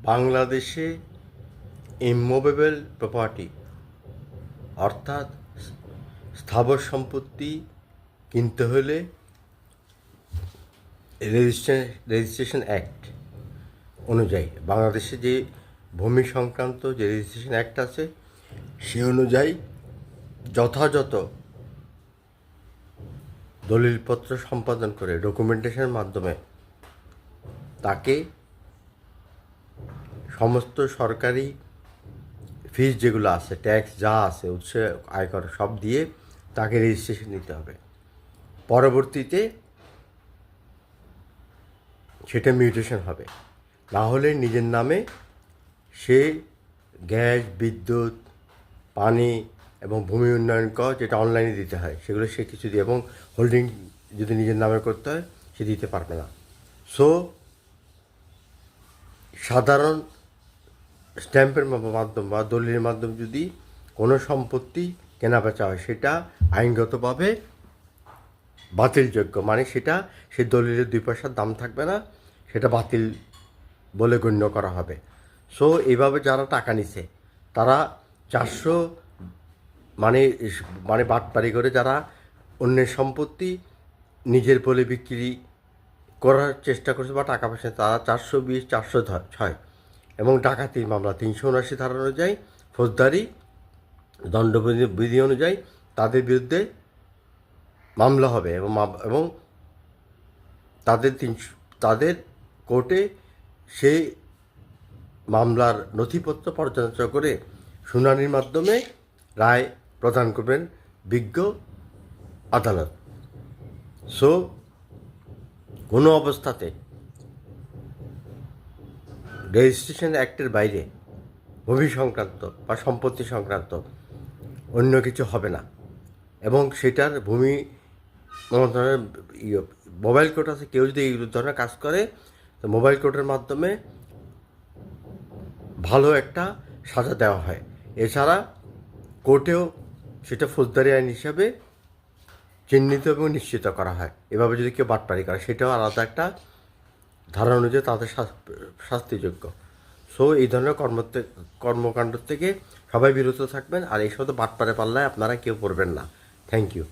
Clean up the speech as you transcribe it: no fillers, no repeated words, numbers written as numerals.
বাংলাদেশে immovable property অর্থাৎ স্থাবর সম্পত্তি কিনতে হলে রেজিস্ট্রেশন অ্যাক্ট অনুযায়ী বাংলাদেশে যে ভূমি সংক্রান্ত যে রেজিস্ট্রেশন অ্যাক্ট আছে সে অনুযায়ী যথাযথ দলিলপত্র সম্পাদন করে ডকুমেন্টেশনের মাধ্যমে তাকে সমস্ত সরকারি ফিস যেগুলো আছে, ট্যাক্স যা আছে, উৎসে আয়কর সব দিয়ে তাকে রেজিস্ট্রেশন নিতে হবে। পরবর্তীতে সেটা মিউটেশন হবে, না হলে নিজের নামে সে গ্যাস, বিদ্যুৎ, পানি এবং ভূমি উন্নয়ন কর যেটা অনলাইনে দিতে হয় সেগুলো সে কিছু দিয়ে, এবং হোল্ডিং যদি নিজের নামে করতে হয় সে দিতে পারবে না। সো সাধারণ স্ট্যাম্পের মাধ্যম বা দলিলের মাধ্যমে যদি কোনো সম্পত্তি কেনাবেচা হয় সেটা আইনগতভাবে বাতিলযোগ্য, মানে সেটা সে দলিলের 2 পয়সার দাম থাকবে না, সেটা বাতিল বলে গণ্য করা হবে। সো এইভাবে যারা টাকা নিছে তারা 400 মানে বাটপারি করে যারা অন্যের সম্পত্তি নিজের বলে বিক্রি করার চেষ্টা করছে বা টাকা পয়সা, তারা 420, 406 এবং ডাকাতির মামলা 379 ধারা অনুযায়ী ফৌজদারি দণ্ডবিধি অনুযায়ী তাদের বিরুদ্ধে মামলা হবে এবং তাদের কোর্টে সেই মামলার নথিপত্র পর্যালোচনা করে শুনানির মাধ্যমে রায় প্রদান করবেন বিজ্ঞ আদালত। সো কোনো অবস্থাতে রেজিস্ট্রেশন অ্যাক্টের বাইরে ভূমি সংক্রান্ত বা সম্পত্তি সংক্রান্ত অন্য কিছু হবে না। এবং সেটার ভূমি মন্ত্রণালয়ের মোবাইল কোর্ট আছে, কেউ যদি এই ধরনের কাজ করে তো মোবাইল কোর্টের মাধ্যমে ভালো একটা সাজা দেওয়া হয়। এছাড়া কোর্টেও সেটা ফৌজদারি আইন হিসাবে চিহ্নিত এবং নিশ্চিত করা হয়। এভাবে যদি কেউ বাটপারি করে সেটাও আলাদা একটা ধারা অনুযায়ী তাদের শাস্তিযোগ্য। সো এই ধরনের কর্মকাণ্ড থেকে সবাই বিরত থাকবেন, আর এই সমস্ত বাটপারে পাল্লায় আপনারা কেউ পড়বেন না। Thank you.